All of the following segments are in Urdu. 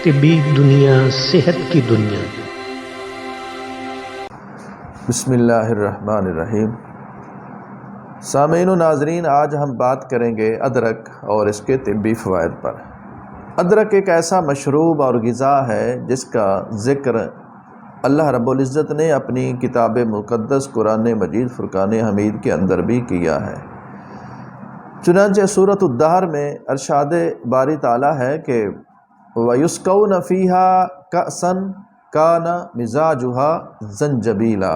طبی دنیا، صحت کی دنیا۔ بسم اللہ الرحمن الرحیم۔ سامعین و ناظرین، آج ہم بات کریں گے ادرک اور اس کے طبی فوائد پر۔ ادرک ایک ایسا مشروب اور غذا ہے جس کا ذکر اللہ رب العزت نے اپنی کتاب مقدس قرآن مجید فرقان حمید کے اندر بھی کیا ہے۔ چنانچہ سورۃ الدہر میں ارشاد باری تعالیٰ ہے کہ وَيُسْقَوْنَ فِيهَا كَأْسًا كَانَ مِزَاجُهَا زَنْجَبِيلًا،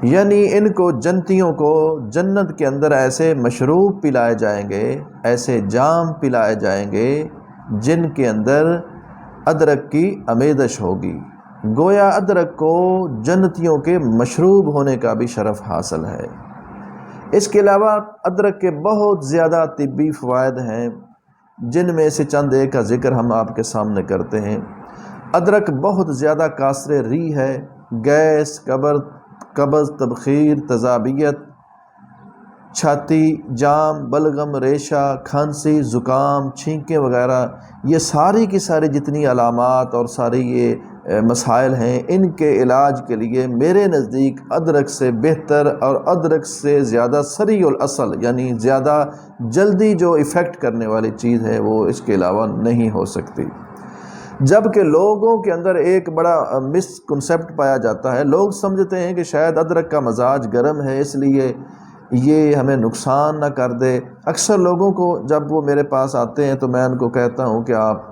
یعنی ان کو جنتیوں کو جنت کے اندر ایسے مشروب پلائے جائیں گے، ایسے جام پلائے جائیں گے جن کے اندر ادرک کی آمیزش ہوگی۔ گویا ادرک کو جنتیوں کے مشروب ہونے کا بھی شرف حاصل ہے۔ اس کے علاوہ ادرک کے بہت زیادہ طبی فوائد ہیں، جن میں سے چند ایک کا ذکر ہم آپ کے سامنے کرتے ہیں۔ ادرک بہت زیادہ کاسر ری ہے، گیس، قبض، تبخیر، تیزابیت، چھاتی جام، بلغم، ریشہ، کھانسی، زکام، چھینکیں وغیرہ، یہ ساری کی ساری جتنی علامات اور ساری یہ مسائل ہیں، ان کے علاج کے لیے میرے نزدیک ادرک سے بہتر اور ادرک سے زیادہ سریع الاصل، یعنی زیادہ جلدی جو ایفیکٹ کرنے والی چیز ہے وہ اس کے علاوہ نہیں ہو سکتی۔ جبکہ لوگوں کے اندر ایک بڑا مس کنسیپٹ پایا جاتا ہے، لوگ سمجھتے ہیں کہ شاید ادرک کا مزاج گرم ہے اس لیے یہ ہمیں نقصان نہ کر دے۔ اکثر لوگوں کو جب وہ میرے پاس آتے ہیں تو میں ان کو کہتا ہوں کہ آپ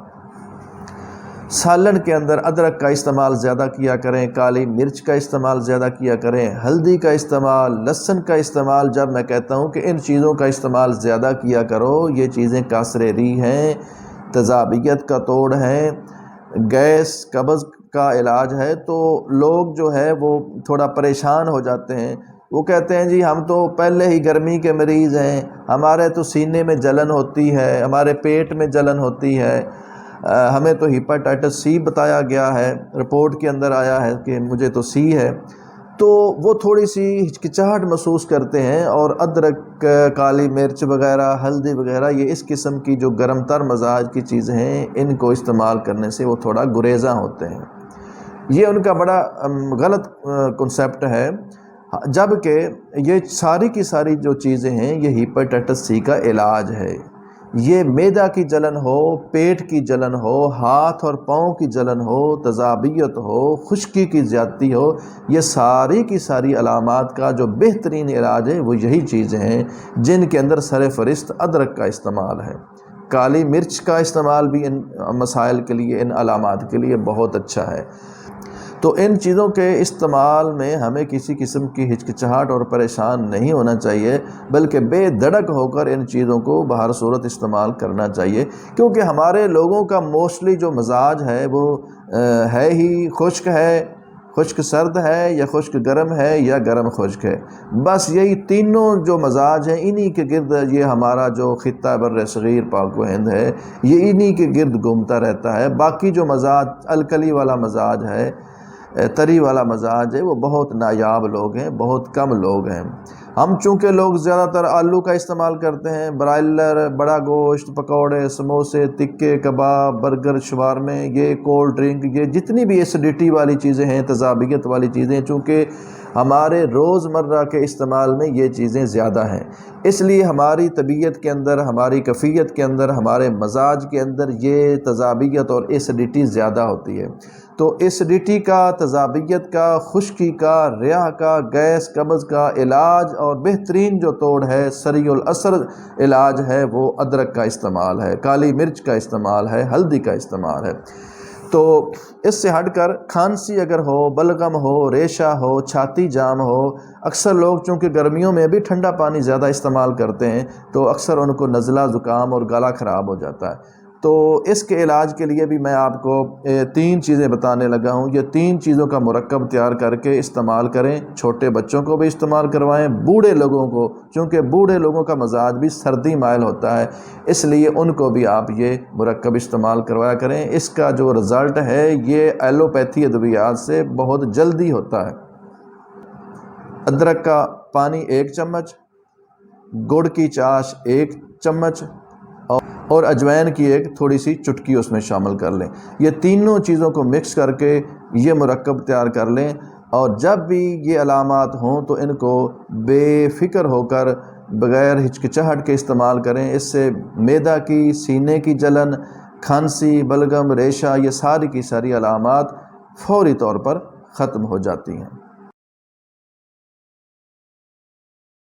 سالن کے اندر ادرک کا استعمال زیادہ کیا کریں، کالی مرچ کا استعمال زیادہ کیا کریں، ہلدی کا استعمال، لہسن کا استعمال۔ جب میں کہتا ہوں کہ ان چیزوں کا استعمال زیادہ کیا کرو، یہ چیزیں کاسر ری ہیں، تیزابیت کا توڑ ہیں، گیس قبض کا علاج ہے، تو لوگ جو ہے وہ تھوڑا پریشان ہو جاتے ہیں۔ وہ کہتے ہیں جی ہم تو پہلے ہی گرمی کے مریض ہیں، ہمارے تو سینے میں جلن ہوتی ہے، ہمارے پیٹ میں جلن ہوتی ہے، ہمیں تو ہیپاٹائٹس سی بتایا گیا ہے، رپورٹ کے اندر آیا ہے کہ مجھے تو سی ہے۔ تو وہ تھوڑی سی ہچکچاہٹ محسوس کرتے ہیں، اور ادرک، کالی مرچ وغیرہ، ہلدی وغیرہ، یہ اس قسم کی جو گرم تر مزاج کی چیزیں ہیں، ان کو استعمال کرنے سے وہ تھوڑا گریزاں ہوتے ہیں۔ یہ ان کا بڑا غلط کنسیپٹ ہے، جبکہ یہ ساری کی ساری جو چیزیں ہیں یہ ہیپاٹائٹس سی کا علاج ہے۔ یہ معدہ کی جلن ہو، پیٹ کی جلن ہو، ہاتھ اور پاؤں کی جلن ہو، تیزابیت ہو، خشکی کی زیادتی ہو، یہ ساری کی ساری علامات کا جو بہترین علاج ہے وہ یہی چیزیں ہیں جن کے اندر سر فہرست ادرک کا استعمال ہے۔ کالی مرچ کا استعمال بھی ان مسائل کے لیے، ان علامات کے لیے بہت اچھا ہے۔ تو ان چیزوں کے استعمال میں ہمیں کسی قسم کی ہچکچاہٹ اور پریشان نہیں ہونا چاہیے، بلکہ بے دھڑک ہو کر ان چیزوں کو بہر صورت استعمال کرنا چاہیے، کیونکہ ہمارے لوگوں کا موسٹلی جو مزاج ہے وہ ہے ہی خشک ہے، خشک سرد ہے، یا خشک گرم ہے، یا گرم خشک ہے۔ بس یہی تینوں جو مزاج ہیں، انہی کے گرد یہ ہمارا جو خطہ بر صغیر پاک و ہند ہے، یہ انہی کے گرد گھومتا رہتا ہے۔ باقی جو مزاج الکلی والا مزاج ہے، تری والا مزاج ہے، وہ بہت نایاب لوگ ہیں، بہت کم لوگ ہیں۔ ہم چونکہ لوگ زیادہ تر آلو کا استعمال کرتے ہیں، برائلر، بڑا گوشت، پکوڑے، سموسے، تکے، کباب، برگر، شوارمے، یہ کولڈ ڈرنک، یہ جتنی بھی ایسیڈیٹی والی چیزیں ہیں، تیزابیت والی چیزیں، چونکہ ہمارے روزمرہ کے استعمال میں یہ چیزیں زیادہ ہیں، اس لیے ہماری طبیعت کے اندر، ہماری کیفیت کے اندر، ہمارے مزاج کے اندر یہ تیزابیت اور ایسیڈیٹی زیادہ ہوتی ہے۔ تو ایسیڈیٹی کا، تیزابیت کا، خشکی کا، ریاح کا، گیس قبض کا علاج اور بہترین جو توڑ ہے، سریع الاثر علاج ہے، وہ ادرک کا استعمال ہے، کالی مرچ کا استعمال ہے، ہلدی کا استعمال ہے۔ تو اس سے ہٹ کر کھانسی اگر ہو، بلغم ہو، ریشہ ہو، چھاتی جام ہو، اکثر لوگ چونکہ گرمیوں میں بھی ٹھنڈا پانی زیادہ استعمال کرتے ہیں تو اکثر ان کو نزلہ، زکام اور گلا خراب ہو جاتا ہے۔ تو اس کے علاج کے لیے بھی میں آپ کو 3 چیزیں بتانے لگا ہوں۔ یہ 3 چیزوں کا مرکب تیار کر کے استعمال کریں، چھوٹے بچوں کو بھی استعمال کروائیں، بوڑھے لوگوں کو، چونکہ بوڑھے لوگوں کا مزاج بھی سردی مائل ہوتا ہے، اس لیے ان کو بھی آپ یہ مرکب استعمال کروایا کریں۔ اس کا جو رزلٹ ہے یہ ایلوپیتھی ادویات سے بہت جلدی ہوتا ہے۔ ادرک کا پانی 1 چمچ، گڑ کی چاش 1 چمچ، اور اور اجوائن کی ایک تھوڑی سی چٹکی اس میں شامل کر لیں۔ یہ تینوں چیزوں کو مکس کر کے یہ مرکب تیار کر لیں، اور جب بھی یہ علامات ہوں تو ان کو بے فکر ہو کر بغیر ہچکچاہٹ کے استعمال کریں۔ اس سے معدہ کی، سینے کی جلن، کھانسی، بلغم، ریشہ، یہ ساری کی ساری علامات فوری طور پر ختم ہو جاتی ہیں۔